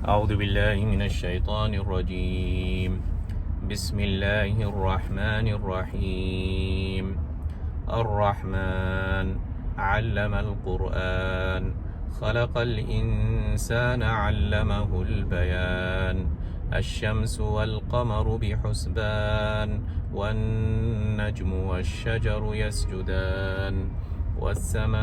أعوذ بالله من الشيطان الرجيم. بسم الله الرحمن الرحيم. الرحمن علم القرآن خلق الإنسان علمه البيان. الشمس والقمر بحسبان والنجم والشجر يسجدان والسماء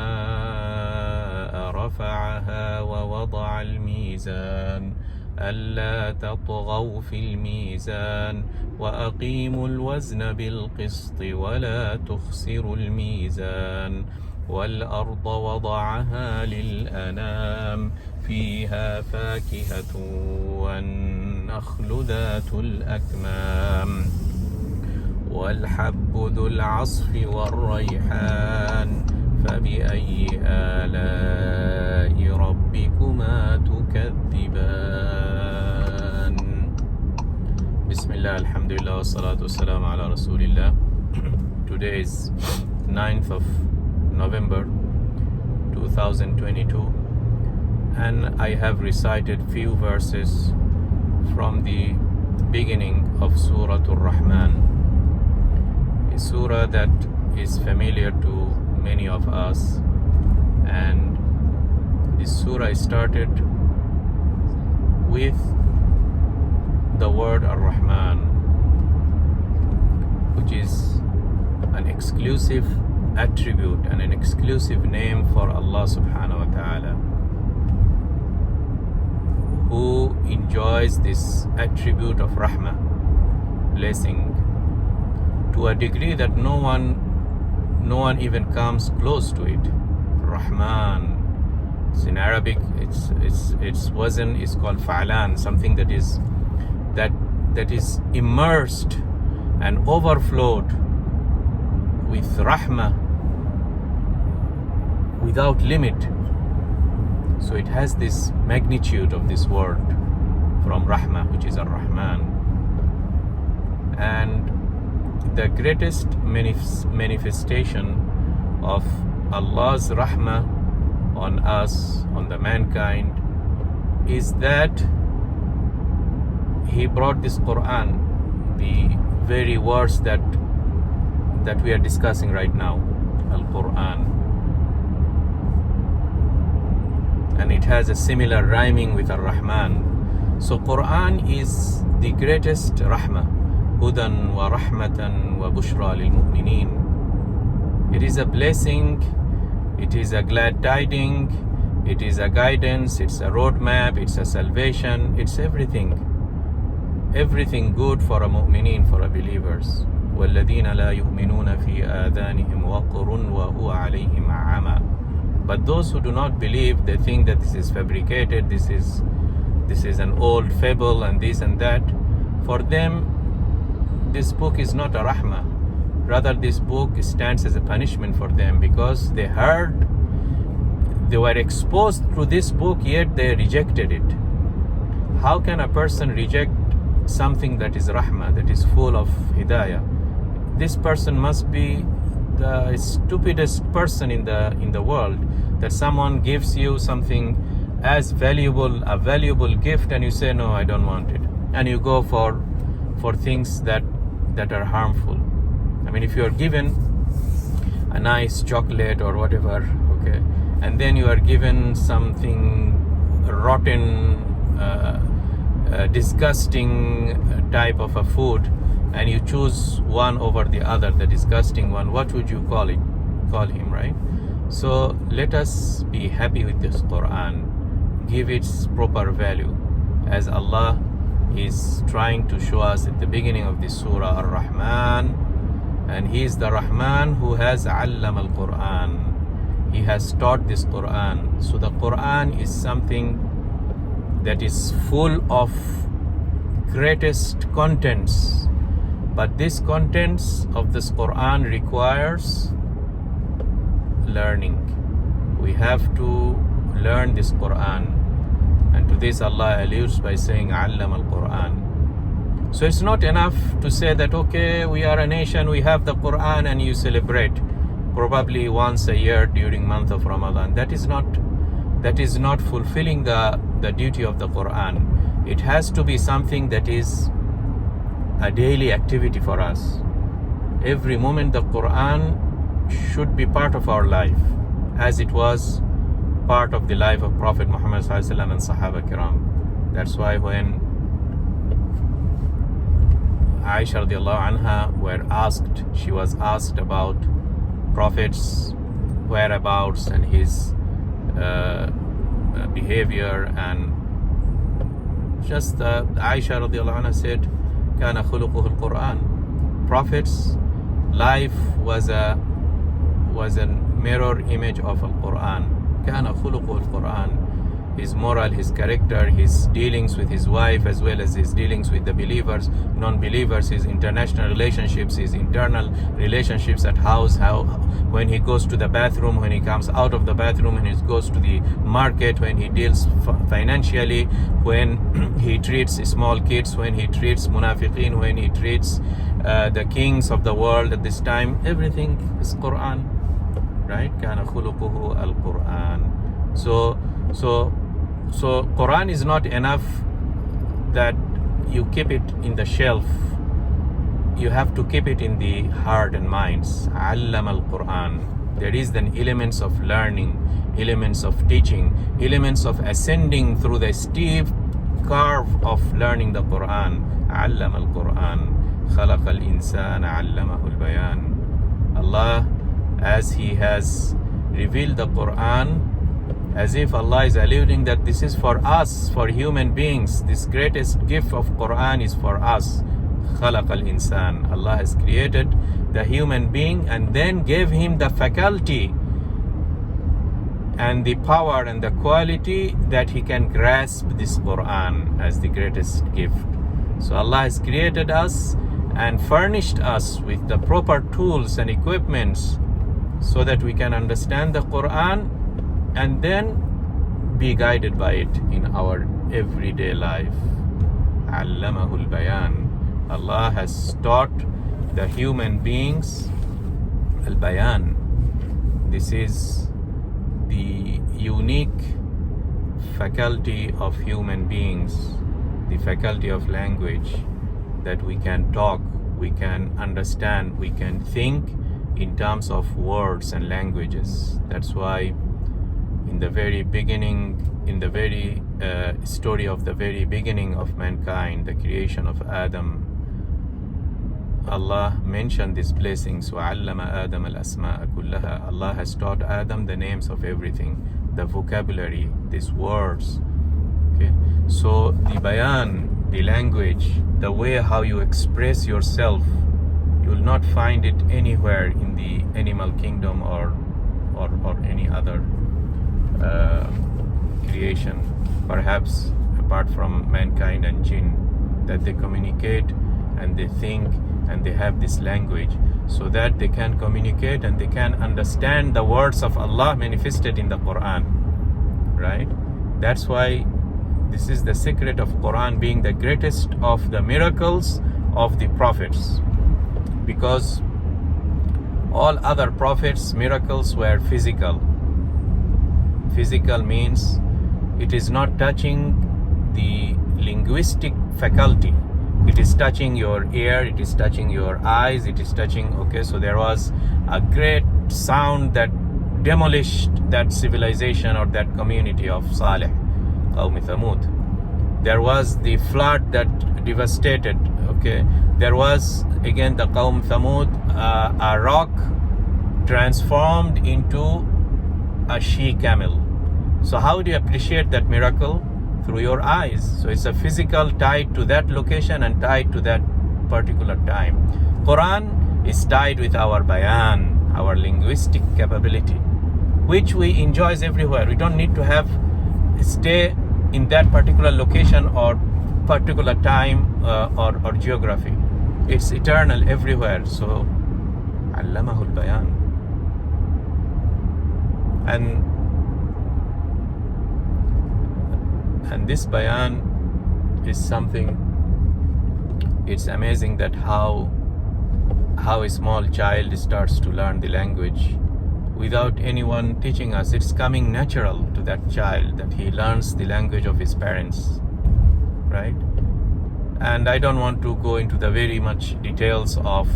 رفعها ووضع الميزان ألا تطغوا في الميزان وأقيموا الوزن بالقسط ولا تخسروا الميزان والأرض وضعها للأنام فيها فاكهة والنخل ذات الأكمام والحب ذو العصف والريحان فبأي آلاء ربكما تكذبان. بسم الله الحمد لله والصلاة والسلام على رسول الله. Today is 9th of November 2022 and I have recited few verses from the beginning of Surah Ar Rahman, a surah that is familiar to many of us, and this surah started with the word Ar Rahman, which is an exclusive attribute and an exclusive name for Allah subhanahu wa ta'ala, who enjoys this attribute of rahmah, blessing, to a degree that no one even comes close to it. Rahman, it's in Arabic, its wazn is called fa'lan, something that is immersed and overflowed with rahmah without limit. So it has this magnitude of this word from rahmah, which is Ar Rahman. And the greatest manifestation of Allah's rahmah on us, on the mankind, is that He brought this Quran, the very verse that we are discussing right now, Al-Quran. And it has a similar rhyming with Ar Rahman. So Quran is the greatest rahmah. Hudan wa rahmatan wa bushra lil mu'mineen. It is a blessing, it is a glad tiding, it is a guidance, it's a roadmap, it's a salvation, it's everything. Everything good for a mu'mineen, for a believers. وَالَّذِينَ لَا يُؤْمِنُونَ فِي آذَانِهِمْ وَقْرٌ وَهُوَ عَلَيْهِمْ عَمَى. But those who do not believe, they think that this is fabricated, this is an old fable and this and that. For them, this book is not a rahmah. Rather, this book stands as a punishment for them, because they were exposed to this book, yet they rejected it. How can a person reject something that is rahmah, that is full of hidayah? This person must be the stupidest person in the world, that someone gives you something as valuable, a valuable gift, and you say, no, I don't want it, and you go for things that are harmful. I mean, if you are given a nice chocolate or whatever, okay, and then you are given something rotten, disgusting type of a food, and you choose one over the other, the disgusting one, what would you call him, right? So let us be happy with this Quran, give its proper value, as Allah is trying to show us at the beginning of this surah, Ar Rahman. And He is the Rahman who has Allam al-Quran. He has taught this Quran. So the Quran is something that is full of greatest contents. But this contents of this Quran requires learning. We have to learn this Quran. And to this Allah alludes by saying Allam al-Quran. So it's not enough to say that, okay, we are a nation, we have the Quran, and you celebrate probably once a year during month of Ramadan. That is not that is not fulfilling the duty of the Quran. It has to be something that is a daily activity for us. Every moment the Quran should be part of our life, as it was part of the life of Prophet Muhammad ﷺ and Sahaba Kiram. That's why when Aisha radiallahu anha she was asked about Prophet's whereabouts and his behavior, and just Aisha radiallahu anha said, كان خلقه القرآن. Prophet's life was a mirror image of Al-Quran. كان خلقه القرآن. His moral, his character, his dealings with his wife, as well as his dealings with the believers, non-believers, his international relationships, his internal relationships at house, how when he goes to the bathroom, when he comes out of the bathroom, when he goes to the market, when he deals financially, when he treats small kids, when he treats munafiqeen, when he treats the kings of the world at this time, everything is Quran, right? كان خلقه القرآن. So Quran is not enough that you keep it in the shelf. You have to keep it in the heart and minds. علم القرآن. There is then elements of learning, elements of teaching, elements of ascending through the steep curve of learning the Quran. علم القرآن. خلق الإنسان علمه البيان. Allah, as He has revealed the Quran, as if Allah is alluding that this is for us, for human beings. This greatest gift of Quran is for us. خلق الإنسان. Allah has created the human being and then gave him the faculty and the power and the quality that he can grasp this Quran as the greatest gift. So Allah has created us and furnished us with the proper tools and equipments so that we can understand the Quran and then be guided by it in our everyday life. Allamahul Bayan. Allah has taught the human beings al-Bayan. This is the unique faculty of human beings, the faculty of language, that we can talk, we can understand, we can think in terms of words and languages. That's why in the very beginning, in the very story of the very beginning of mankind, the creation of Adam, Allah mentioned these blessings. وَعَلَّمَ آدَمَ الْأَسْمَاءَ كُلَّهَا. Allah has taught Adam the names of everything, the vocabulary, these words. Okay, so the bayan, the language, the way how you express yourself, you will not find it anywhere in the animal kingdom or any other creation, perhaps apart from mankind and jinn, that they communicate and they think and they have this language so that they can communicate and they can understand the words of Allah manifested in the Quran, right? That's why this is the secret of Quran being the greatest of the miracles of the prophets, because all other prophets' miracles were physical. Physical means it is not touching the linguistic faculty. It is touching your ear, it is touching your eyes, it is touching, okay, so there was a great sound that demolished that civilization or that community of Saleh, Qawm Thamud. There was the flood that devastated, okay. There was again the Qawm Thamud, a rock transformed into a she-camel. So how do you appreciate that miracle? Through your eyes. So it's a physical tied to that location and tied to that particular time. Quran is tied with our bayan, our linguistic capability, which we enjoy everywhere. We don't need to stay in that particular location or particular time or geography. It's eternal everywhere. So Allamahul Bayan. And this bayan is something, it's amazing that how a small child starts to learn the language without anyone teaching us. It's coming natural to that child that he learns the language of his parents, right? And I don't want to go into the very much details of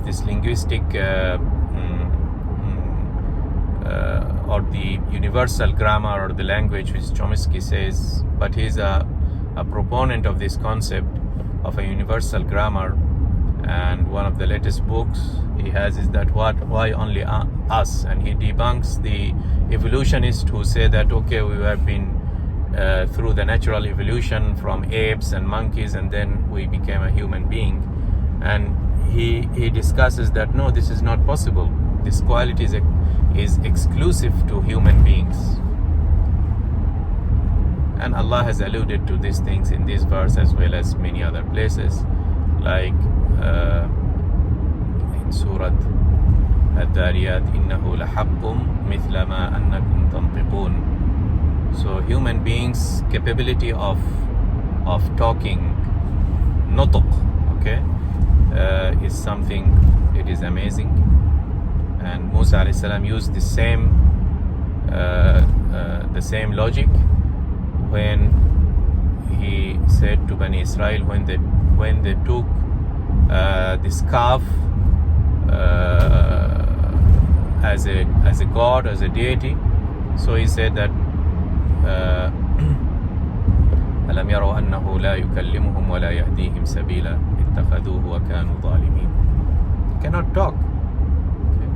this linguistic or the universal grammar or the language which Chomsky says, but he's a proponent of this concept of a universal grammar. And one of the latest books he has is that why only us, and he debunks the evolutionists who say that okay, we have been through the natural evolution from apes and monkeys and then we became a human being. And he discusses that no, this is not possible. This quality is exclusive to human beings. And Allah has alluded to these things in this verse as well as many other places, like in Surah Ad-Dariyat, إِنَّهُ لَحَقٌّ مِثْلَ مَا أَنَّكُمْ تَنْطِقُونَ. So human beings' capability of talking, nutuq, okay, is something, it is amazing. And Musa alayhi salam used the same logic when he said to Bani Israel, when they took this calf as a god, as a deity. So he said that أَلَمْ يَرَوْا أَنَّهُ لَا يُكَلِّمُهُمْ وَلَا يَهْدِيهِمْ سَبِيلًا اتَّخَذُوهُ وَكَانُوا ظَالِمِينَ. They cannot talk. Okay.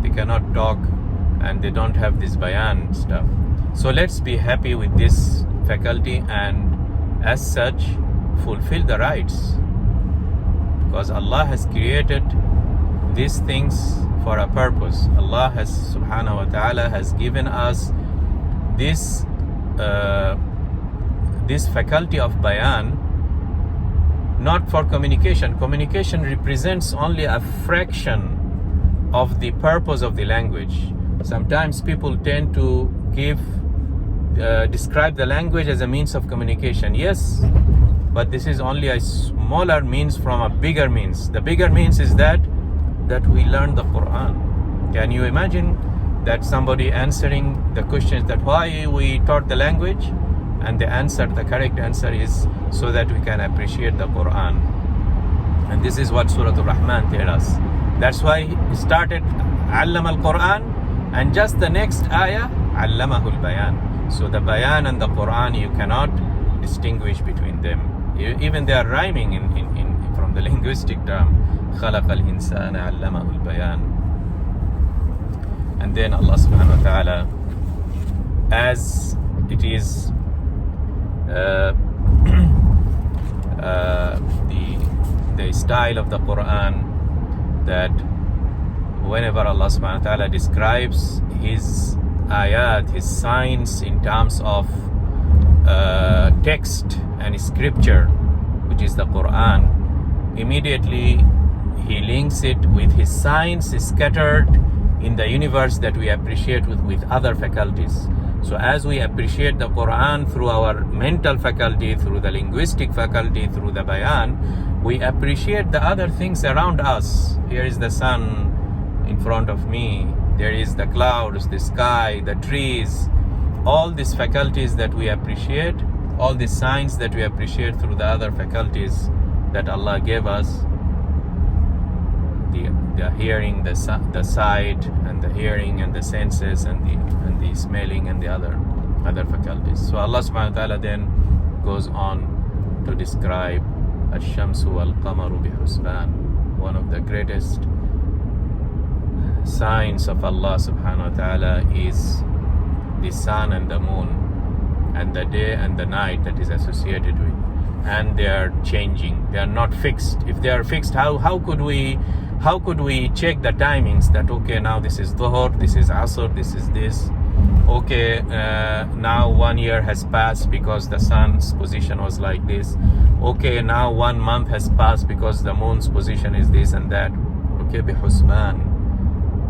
They cannot talk and they don't have this bayan stuff. So let's be happy with this faculty and as such fulfill the rights, because Allah has created these things for a purpose. Allah has subhanahu wa ta'ala has given us this faculty of bayan, not for communication. Communication represents only a fraction of the purpose of the language. Sometimes people tend to describe the language as a means of communication. Yes, but this is only a smaller means from a bigger means. The bigger means is that we learn the Quran. Can you imagine that somebody answering the questions that why we taught the language, and the correct answer is so that we can appreciate the Quran. And this is what Surah Ar Rahman tells us. That's why he started Allama al-Quran, and just the next ayah, Allamahu al-Bayan. So the Bayan and the Quran, you cannot distinguish between them. Even they are rhyming in from the linguistic term. خَلَقَ الْإِنسَانَ عَلَّمَهُ الْبَيَانَ. And then Allah subhanahu wa ta'ala, as it is the style of the Quran, that whenever Allah subhanahu wa ta'ala describes his ayat, his signs in terms of text and scripture, which is the Quran, immediately he links it with his signs scattered in the universe that we appreciate with other faculties. So as we appreciate the Quran through our mental faculty, through the linguistic faculty, through the bayan, we appreciate the other things around us. Here is the sun in front of me. There is the clouds, the sky, the trees. All these faculties that we appreciate, all these signs that we appreciate through the other faculties that Allah gave us, the hearing, the sight, and the hearing, and the senses, and the smelling, and the other faculties. So Allah subhanahu wa ta'ala then goes on to describe Ash-Shamsu wal-Qamaru bi-Husban. One of the greatest signs of Allah subhanahu wa ta'ala is the sun and the moon, and the day and the night that is associated with. And they are changing. They are not fixed. If they are fixed, how could we check the timings that okay, now this is Dhuhr, this is Asr, this is this. Okay, now 1 year has passed because the sun's position was like this. Okay, now 1 month has passed because the moon's position is this and that. Okay, bihusban.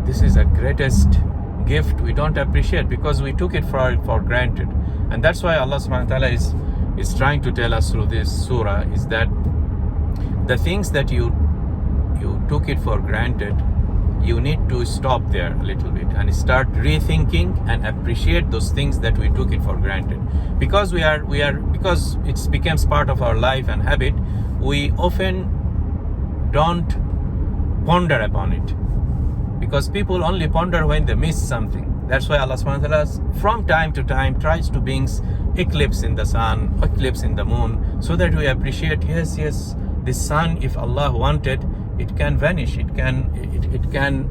This is the greatest gift we don't appreciate because we took it for granted. And that's why Allah subhanahu wa ta'ala is trying to tell us through this surah is that the things that you took it for granted, you need to stop there a little bit and start rethinking and appreciate those things that we took it for granted. Because because it becomes part of our life and habit, we often don't ponder upon it. Because people only ponder when they miss something. That's why Allah subhanahu wa ta'ala from time to time tries to bring eclipse in the sun, eclipse in the moon, so that we appreciate, yes, the sun, if Allah wanted, it can vanish, it can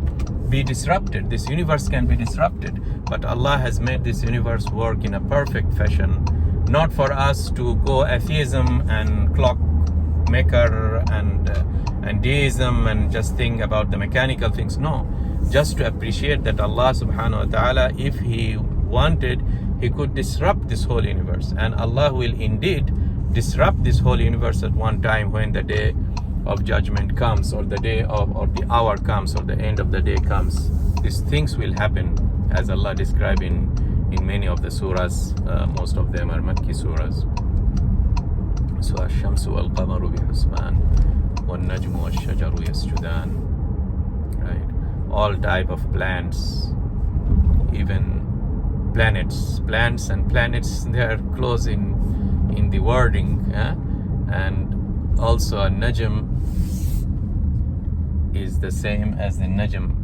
be disrupted, this universe can be disrupted. But Allah has made this universe work in a perfect fashion, not for us to go atheism and clockmaker and deism and just think about the mechanical things. No, just to appreciate that Allah subhanahu wa ta'ala, if He wanted, He could disrupt this whole universe. And Allah will indeed disrupt this whole universe at one time when the day of judgment comes, or the day of, or the hour comes, or the end of the day comes. These things will happen, as Allah described in many of the surahs. Most of them are Makki surahs. So ash-shamsu wal-qamaru bihusban wan-najmu wash-shajaru yasjudan. Right? All type of plants, even plants and planets, they are close in the wording. And also a najm is the same as the najm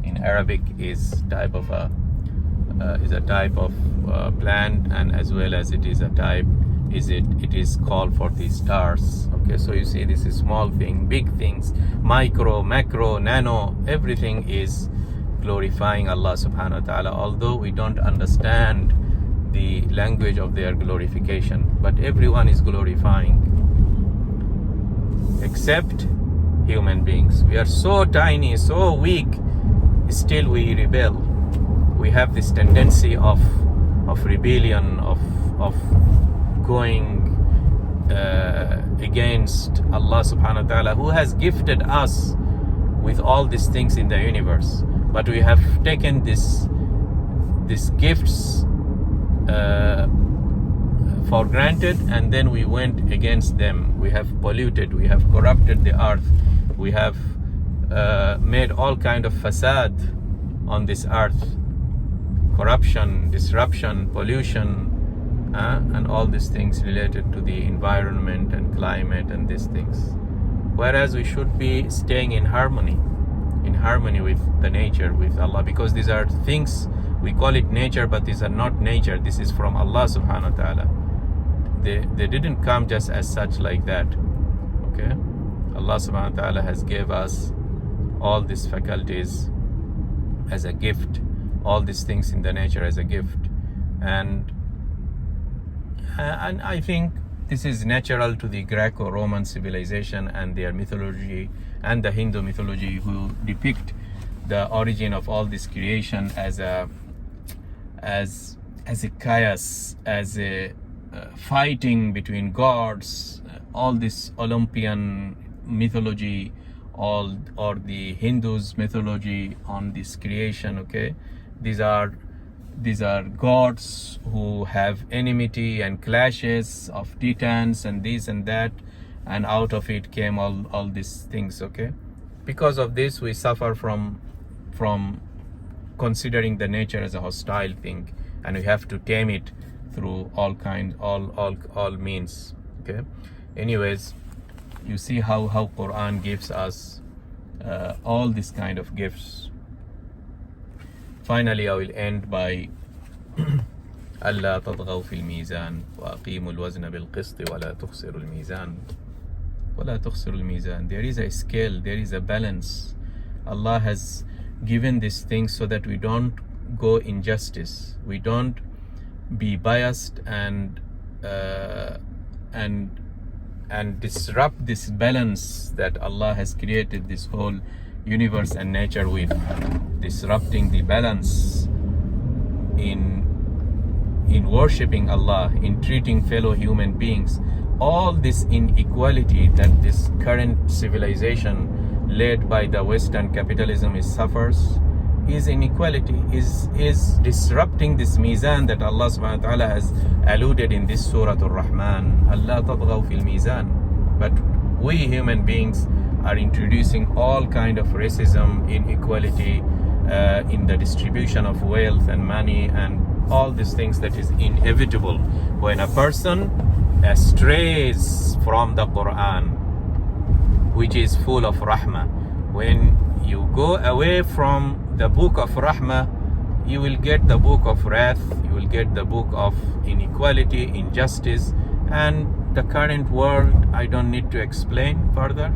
in Arabic, is a type of plant, and as well as it is a type, it is called for the stars. Okay, so you see, this is small thing, big things, micro, macro, nano, everything is glorifying Allah subhanahu wa ta'ala, although we don't understand the language of their glorification, but everyone is glorifying except human beings. We are so tiny, so weak, still we rebel. We have this tendency of rebellion, of going against Allah subhanahu wa ta'ala, who has gifted us with all these things in the universe. But we have taken these gifts for granted, and then we went against them. We have polluted, we have corrupted the earth, we have made all kind of fasad on this earth, corruption, disruption, pollution, and all these things related to the environment and climate and these things. Whereas we should be staying in harmony with the nature, with Allah, because these are things, we call it nature, but these are not nature. This is from Allah subhanahu wa ta'ala. They didn't come just as such like that. Okay, Allah subhanahu wa ta'ala has gave us all these faculties as a gift, all these things in the nature as a gift, and I think this is natural to the Greco-Roman civilization and their mythology, and the Hindu mythology, who depict the origin of all this creation as a chaos, as a fighting between gods, all this Olympian mythology, or the Hindus mythology on this creation. Okay, these are gods who have enmity and clashes of titans and this and that, and out of it came all these things. Okay, because of this we suffer from considering the nature as a hostile thing, and we have to tame it through all means. Okay, anyways, you see how Quran gives us all these kind of gifts. Finally, I will end by ألا تطغوا في الميزان وأقيموا الوزن بالقسط ولا تخسروا الميزان ولا تخسروا الميزان. There is a scale, there is a balance. Allah has given these things so that we don't go injustice, we don't be biased and disrupt this balance that Allah has created this whole universe and nature with, disrupting the balance in worshipping Allah, in treating fellow human beings. All this inequality that this current civilization led by the Western capitalism suffers is inequality, is disrupting this mizan that Allah subhanahu wa ta'ala has alluded in this surah Ar Rahman. Allah tadghaw fil mizan. But we human beings are introducing all kind of racism, inequality in the distribution of wealth and money and all these things that is inevitable when a person strays from the Quran, which is full of rahmah. When you go away from the book of rahmah, you will get the book of wrath, you will get the book of inequality, injustice, and the current world, I don't need to explain further.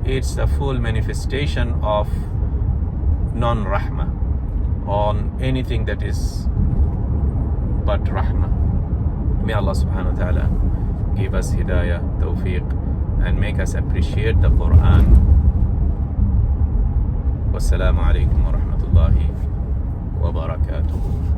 It's the full manifestation of non-rahmah on anything that is but rahmah. May Allah subhanahu wa ta'ala give us hidayah, tawfiq, and make us appreciate the Quran. Wassalamu alaikum wa rahmatullahi wa barakatuh.